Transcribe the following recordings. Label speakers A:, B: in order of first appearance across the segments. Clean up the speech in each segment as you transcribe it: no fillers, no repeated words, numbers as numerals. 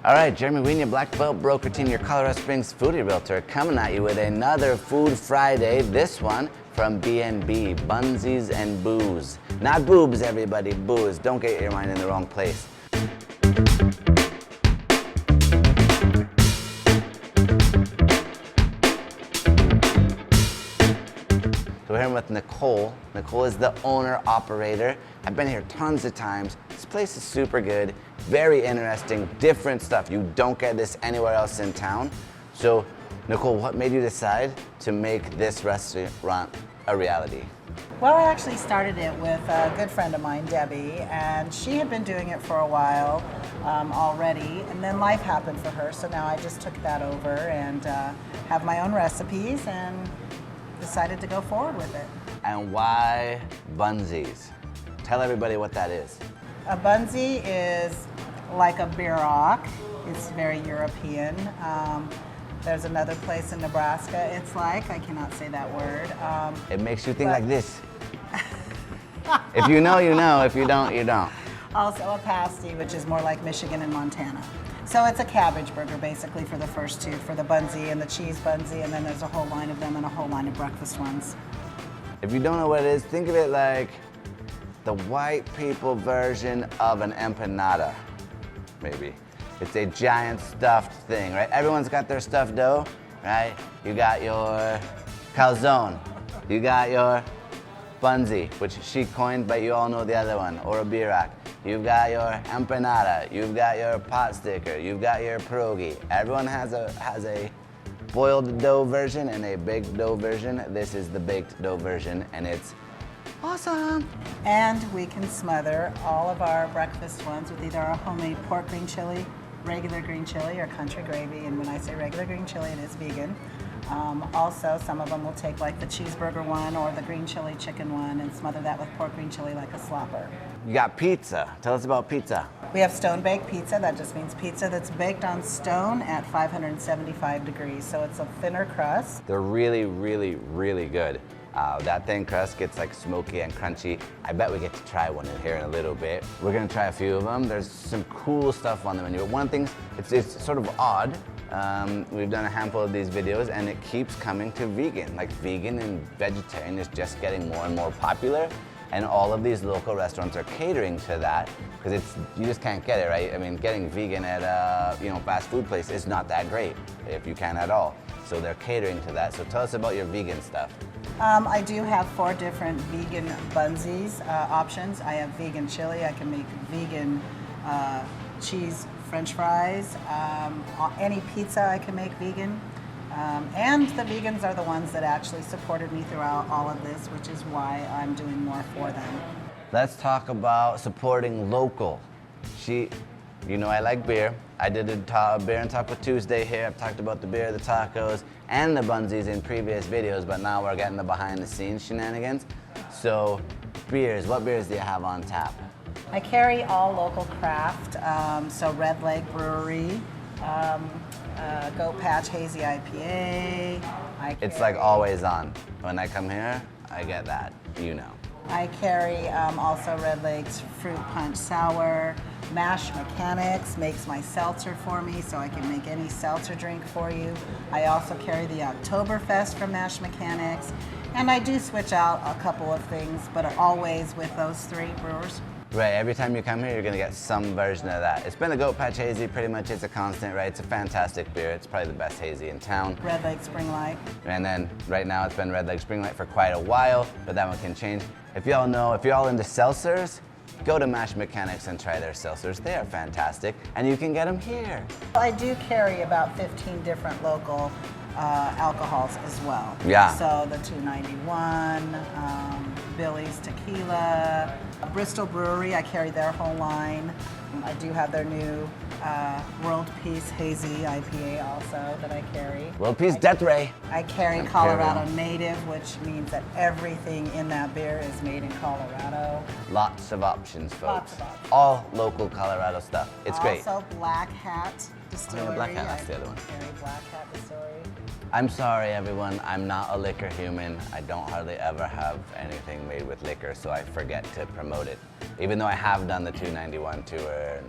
A: All right, Jeremy Wiener, Black Belt Broker Team, your Colorado Springs Foodie Realtor, coming at you with another Food Friday. This one from B&B, Bunzies and Booze. Not boobs, everybody, booze. Don't get your mind in the wrong place. So we're here with Nicole. Nicole is the owner, operator. I've been here tons of times. This place is super good, very interesting, different stuff. You don't get this anywhere else in town. So, Nicole, what made you decide to make this restaurant a reality?
B: Well, I actually started it with a good friend of mine, Debbie, and she had been doing it for a while already, and then life happened for her, so now I just took that over and have my own recipes and decided to go forward with it.
A: And why Bunzies? Tell everybody what that is.
B: A Bunzy is like a bierock. It's very European. There's another place in Nebraska it's like, I cannot say that word.
A: It makes you think like this. If you know, you know. If you don't, you don't.
B: Also a pasty, which is more like Michigan and Montana. So it's a cabbage burger basically for the first two, for the Bunzy and the cheese Bunzy, and then there's a whole line of them and a whole line of breakfast ones.
A: If you don't know what it is, think of it like the white people version of an empanada, maybe. It's a giant stuffed thing, right? Everyone's got their stuffed dough, right? You got your calzone, you got your Bunzy, which she coined, but you all know the other one, or a bierock. You've got your empanada, you've got your pot sticker, you've got your pierogi. Everyone has a boiled dough version and a baked dough version. This is the baked dough version, and it's awesome.
B: And we can smother all of our breakfast ones with either our homemade pork green chili, regular green chili, or country gravy. And when I say regular green chili, it is vegan. Also, some of them will take like the cheeseburger one or the green chili chicken one and smother that with pork green chili like a slopper.
A: You got pizza. Tell us about pizza.
B: We have stone baked pizza. That just means pizza that's baked on stone at 575 degrees. So it's a thinner crust.
A: They're really, really, really good. That thin crust gets like smoky and crunchy. I bet we get to try one in here in a little bit. We're gonna try a few of them. There's some cool stuff on the menu. One thing, it's sort of odd. We've done a handful of these videos and it keeps coming to vegan. Like vegan and vegetarian is just getting more and more popular. And all of these local restaurants are catering to that because you just can't get it, right? I mean, getting vegan at a fast food place is not that great, if you can at all. So they're catering to that. So tell us about your vegan stuff.
B: I do have 4 different vegan Bunzies options. I have vegan chili. I can make vegan cheese French fries. Any pizza I can make vegan. And the vegans are the ones that actually supported me throughout all of this, which is why I'm doing more for them.
A: Let's talk about supporting local. I like beer. I did a beer and taco Tuesday here. I've talked about the beer, the tacos, and the Bunzies in previous videos, but now we're getting the behind the scenes shenanigans. So beers, what beers do you have on tap?
B: I carry all local craft, so Red Lake Brewery, Goat Patch Hazy IPA.
A: It's like always on. When I come here, I get that,
B: I carry also Red Lake's Fruit Punch Sour. Mash Mechanics makes my seltzer for me, so I can make any seltzer drink for you. I also carry the Oktoberfest from Mash Mechanics, and I do switch out a couple of things, but always with those 3 brewers.
A: Right, every time you come here, you're gonna get some version of that. It's been a Goat Patch Hazy, pretty much it's a constant, right? It's a fantastic beer. It's probably the best hazy in town.
B: Red Lake Spring Light.
A: And then right now it's been Red Lake Spring Light for quite a while, but that one can change. If y'all know, if you're all into seltzers, go to Mash Mechanics and try their seltzers. They are fantastic, and you can get them here.
B: I do carry about 15 different local alcohols as well.
A: Yeah.
B: So the 291, Billy's Tequila, Bristol Brewery, I carry their whole line. I do have their new World Peace Hazy IPA also that I carry.
A: World Peace Death Ray.
B: I carry Colorado Native, which means that everything in that beer is made in Colorado.
A: Lots of options, folks.
B: Lots of options.
A: All local Colorado stuff. It's great.
B: Also Black Hat Distillery.
A: Black Hat, that's the other one.
B: I carry Black Hat Distillery.
A: I'm sorry, everyone. I'm not a liquor human. I don't hardly ever have anything made with liquor, so I forget to promote it. even though I have done the 291 tour.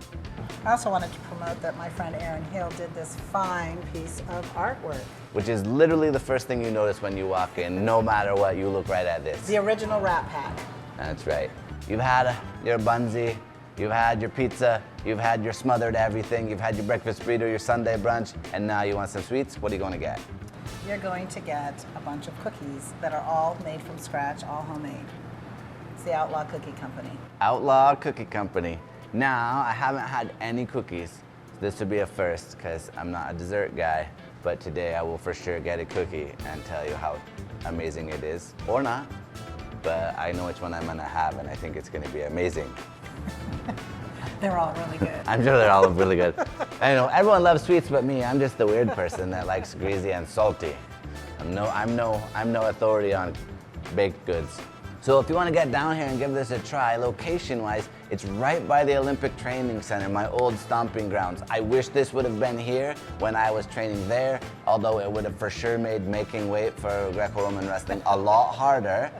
B: I also wanted to promote that my friend Erin Hill did this fine piece of artwork.
A: Which is literally the first thing you notice when you walk in, no matter what, you look right at this.
B: The original Rat Pack.
A: That's right. You've had your Bunzy, you've had your pizza, you've had your smothered everything, you've had your breakfast burrito, your Sunday brunch, and now you want some sweets? What are you going to get?
B: You're going to get a bunch of cookies that are all made from scratch, all homemade. It's the Outlaw Cookie Company.
A: Outlaw Cookie Company. Now, I haven't had any cookies. This would be a first because I'm not a dessert guy, but today I will for sure get a cookie and tell you how amazing it is, or not. But I know which one I'm gonna have, and I think it's gonna be amazing.
B: They're all really good.
A: I'm sure they're all really good. I know everyone loves sweets but me. I'm just the weird person that likes greasy and salty. I'm no authority on baked goods. So if you want to get down here and give this a try, location-wise, it's right by the Olympic Training Center, my old stomping grounds. I wish this would have been here when I was training there, although it would have for sure made making weight for Greco-Roman wrestling a lot harder.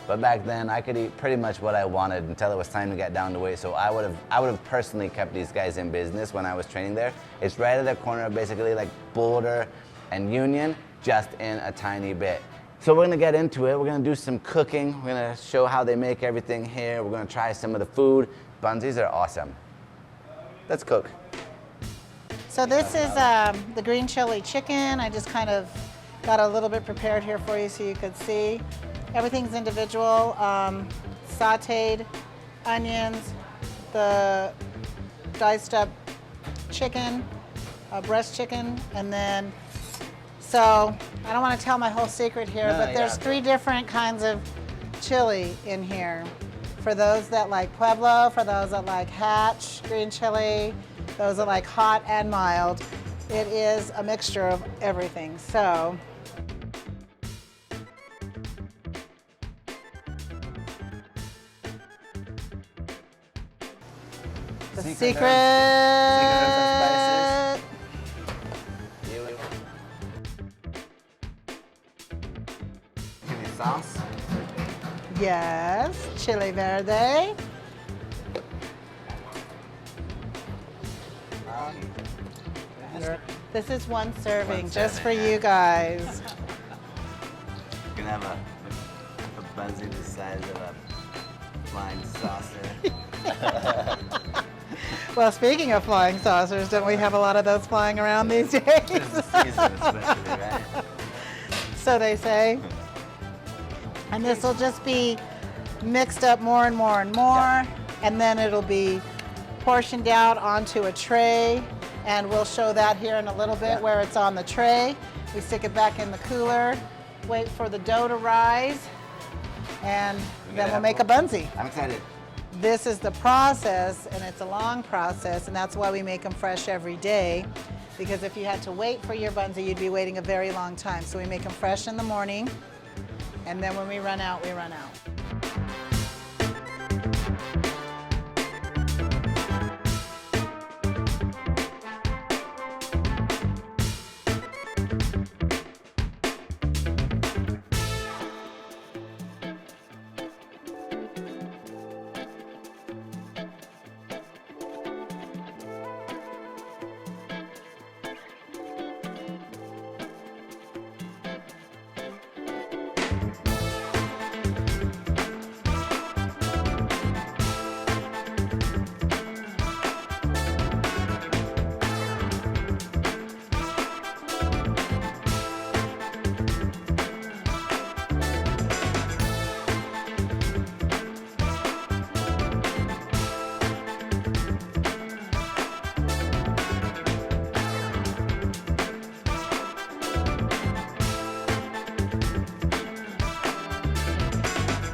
A: But back then I could eat pretty much what I wanted until it was time to get down to weight. So I would have personally kept these guys in business when I was training there. It's right at the corner of basically like Boulder and Union, just in a tiny bit. So we're gonna get into it. We're gonna do some cooking. We're gonna show how they make everything here. We're gonna try some of the food. Bunzys are awesome. Let's cook.
B: So this is the green chili chicken. I just kind of got a little bit prepared here for you so you could see. Everything's individual. Sauteed onions, the diced up chicken, breast chicken, and then, so I don't want to tell my whole secret here, but there's 3 different kinds of chili in here. For those that like Pueblo, for those that like Hatch green chili, those that like hot and mild. It is a mixture of everything. So the secret.
A: Chili sauce.
B: Yes, chili verde. This is one serving just for you guys.
A: You can have a Bunzy the size of a flying saucer.
B: Well, speaking of flying saucers, don't we have a lot of those flying around these days?
A: It's the season especially, right?
B: So they say. And this will just be mixed up more and more and more, and then it'll be portioned out onto a tray, and we'll show that here in a little bit where it's on the tray. We stick it back in the cooler, wait for the dough to rise, and then we'll make a Bunzy.
A: I'm excited.
B: This is the process, and it's a long process, and that's why we make them fresh every day, because if you had to wait for your Bunzy, you'd be waiting a very long time. So we make them fresh in the morning, and then when we run out, we run out.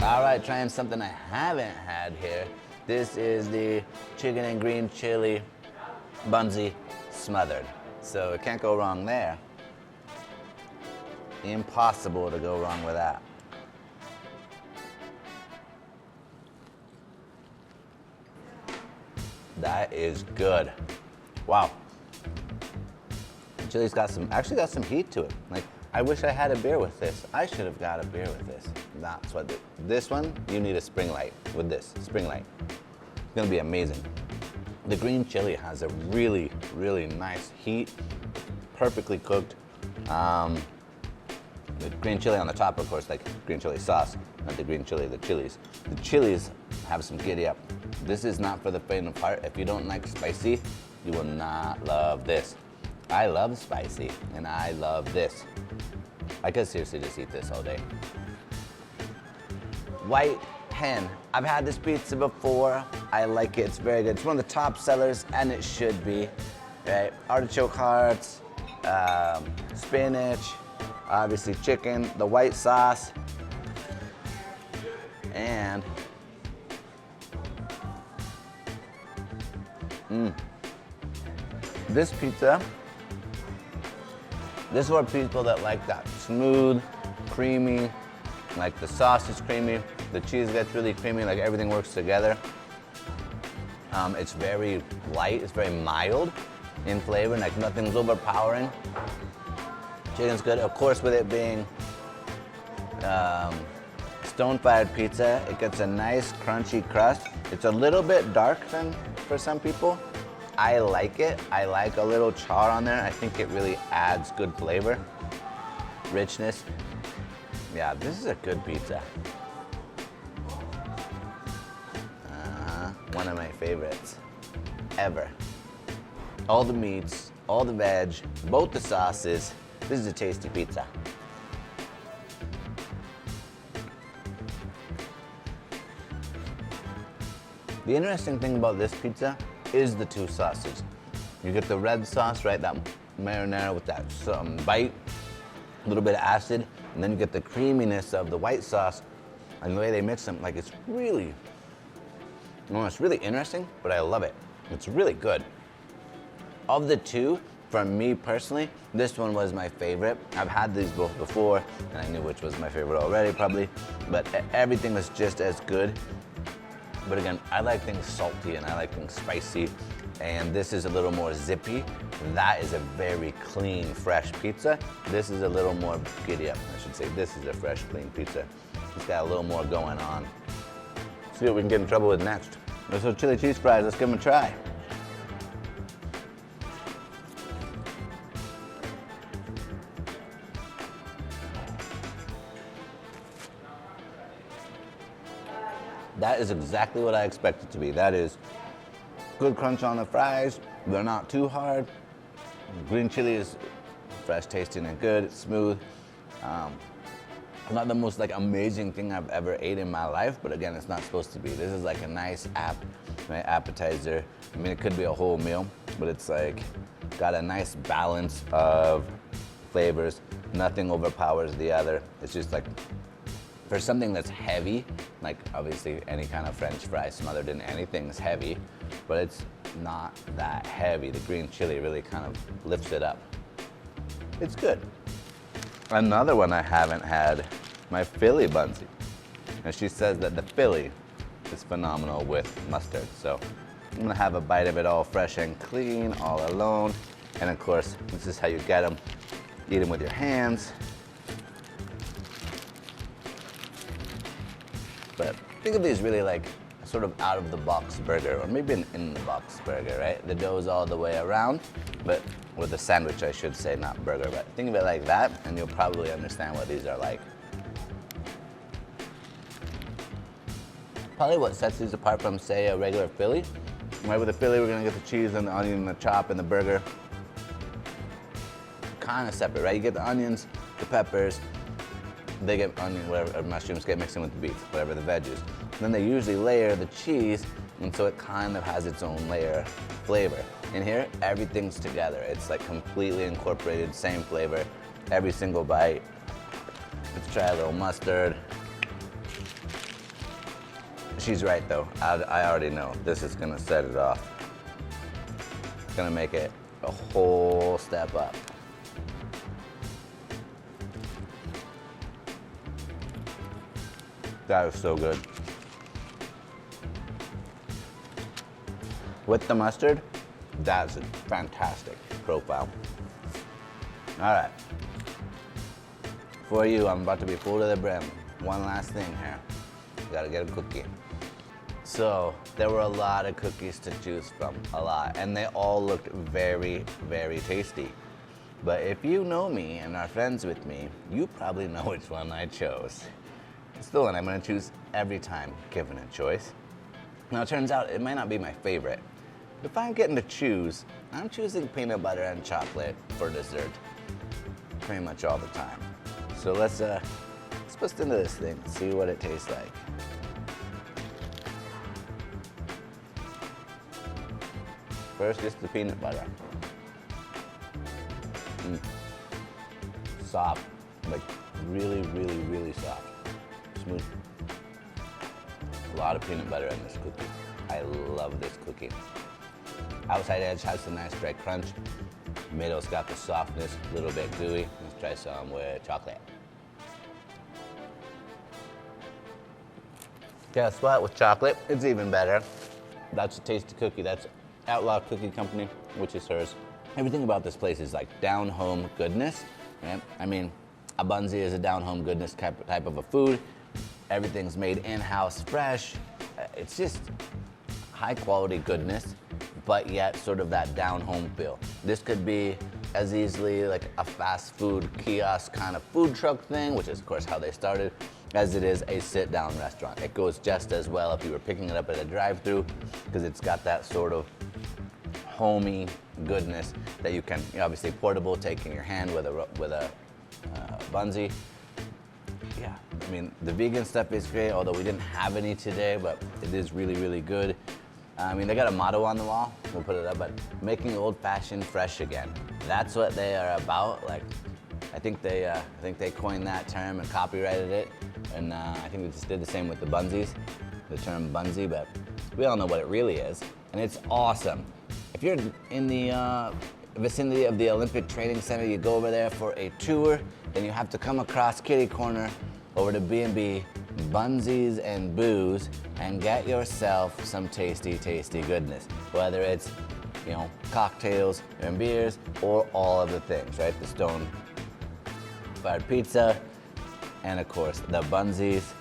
A: All right, trying something I haven't had here. This is the chicken and green chili Bunzy smothered. So it can't go wrong there. Impossible to go wrong with that. That is good. Wow. The chili's got some, actually got some heat to it. Like, I wish I had a beer with this. I should have got a beer with this. That's what, this one, you need a spring light with this, spring light. It's gonna be amazing. The green chili has a really, really nice heat, perfectly cooked. The green chili on the top, of course, like green chili sauce, not the green chili, the chilies. The chilies have some giddy up. This is not for the faint of heart. If you don't like spicy, you will not love this. I love spicy, and I love this. I could seriously just eat this all day. White hen. I've had this pizza before. I like it, it's very good. It's one of the top sellers, and it should be. Right? Artichoke hearts, spinach, obviously chicken, the white sauce, and this pizza, this is for people that like that smooth, creamy, like the sauce is creamy, the cheese gets really creamy, like everything works together. It's very light, it's very mild in flavor, like nothing's overpowering. Chicken's good, of course, with it being stone-fired pizza, it gets a nice crunchy crust. It's a little bit dark than for some people. I like it. I like a little char on there. I think it really adds good flavor, richness. Yeah, this is a good pizza. One of my favorites ever. All the meats, all the veg, both the sauces. This is a tasty pizza. The interesting thing about this pizza is the two sauces. You get the red sauce, right, that marinara with that bite, a little bit of acid, and then you get the creaminess of the white sauce, and the way they mix them, like it's really interesting, but I love it. It's really good. Of the two, for me personally, this one was my favorite. I've had these both before, and I knew which was my favorite already probably, but everything was just as good. But again, I like things salty and I like things spicy, and this is a little more zippy. That is a very clean, fresh pizza. This is a little more giddy up, I should say. This is a fresh, clean pizza. It's got a little more going on. See what we can get in trouble with next. Those are chili cheese fries, let's give them a try. That is exactly what I expect it to be. That is good crunch on the fries. They're not too hard. Green chili is fresh tasting and good, it's smooth. Not the most like amazing thing I've ever ate in my life, but again, it's not supposed to be. This is like a nice appetizer. I mean, it could be a whole meal, but it's like got a nice balance of flavors. Nothing overpowers the other. It's just like, for something that's heavy, like obviously any kind of French fry smothered in anything is heavy, but it's not that heavy. The green chili really kind of lifts it up. It's good. Another one I haven't had, my Philly Bunzy. And she says that the Philly is phenomenal with mustard. So I'm gonna have a bite of it all fresh and clean, all alone. And of course, this is how you get them. Eat them with your hands. But think of these really like a sort of out-of-the-box burger, or maybe an in-the-box burger, right? The dough's all the way around, but with a sandwich, I should say, not burger. But think of it like that, and you'll probably understand what these are like. Probably what sets these apart from, say, a regular Philly. Right, with the Philly, we're gonna get the cheese and the onion and the chop and the burger. Kind of separate, right? You get the onions, the peppers, they get onion, whatever, mushrooms get mixed in with the beef, whatever the veg is. Then they usually layer the cheese, and so it kind of has its own layer flavor. In here, everything's together. It's like completely incorporated, same flavor, every single bite. Let's try a little mustard. She's right though, I already know. This is gonna set it off. It's gonna make it a whole step up. That is so good. With the mustard, that's a fantastic profile. All right. For you, I'm about to be full to the brim. One last thing here. Gotta get a cookie. So there were a lot of cookies to choose from, a lot, and they all looked very, very tasty. But if you know me and are friends with me, you probably know which one I chose. It's the one I'm gonna choose every time given a choice. Now it turns out it might not be my favorite. If I'm getting to choose, I'm choosing peanut butter and chocolate for dessert pretty much all the time. So let's bust into this thing and see what it tastes like. First, just the peanut butter. Soft, like really, really, really soft. Smooth. A lot of peanut butter in this cookie. I love this cookie. Outside edge has the nice dry crunch. Middle's got the softness, a little bit gooey. Let's try some with chocolate. Guess what? With chocolate, it's even better. That's a tasty cookie. That's Outlaw Cookie Company, which is hers. Everything about this place is like down-home goodness. Right? I mean, a Bunzy is a down-home goodness type of a food. Everything's made in-house, fresh. It's just high-quality goodness, but yet sort of that down-home feel. This could be as easily like a fast food kiosk kind of food truck thing, which is of course how they started, as it is a sit-down restaurant. It goes just as well if you were picking it up at a drive-through, because it's got that sort of homey goodness that you can, obviously portable, take in your hand with a Bunzy. Yeah, I mean, the vegan stuff is great, although we didn't have any today, but it is really, really good. I mean, they got a motto on the wall, we'll put it up, but making old-fashioned fresh again. That's what they are about. Like, I think they coined that term and copyrighted it, and I think they just did the same with the Bunzys, the term Bunzy, but we all know what it really is, and it's awesome. If you're in the vicinity of the Olympic Training Center, you go over there for a tour, then you have to come across kitty corner over to B&B, Bunzies and Booze, and get yourself some tasty, tasty goodness. Whether it's, cocktails and beers, or all of the things, right? The stone-fired pizza, and of course, the Bunzies.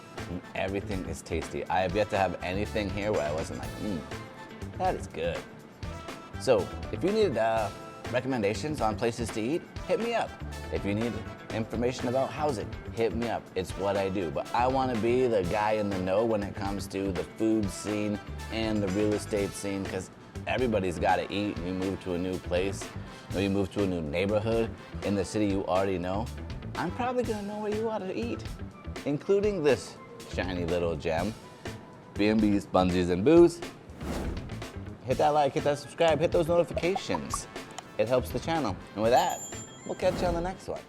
A: Everything is tasty. I have yet to have anything here where I wasn't like, that is good. So, if you need recommendations on places to eat, hit me up. If you need information about housing, hit me up. It's what I do. But I want to be the guy in the know when it comes to the food scene and the real estate scene, because everybody's got to eat. You move to a new place, or you move to a new neighborhood in the city you already know, I'm probably going to know where you ought to eat, including this shiny little gem, B&B's, Bunzies, and Booze. Hit that like, hit that subscribe, hit those notifications. It helps the channel. And with that, we'll catch you on the next one.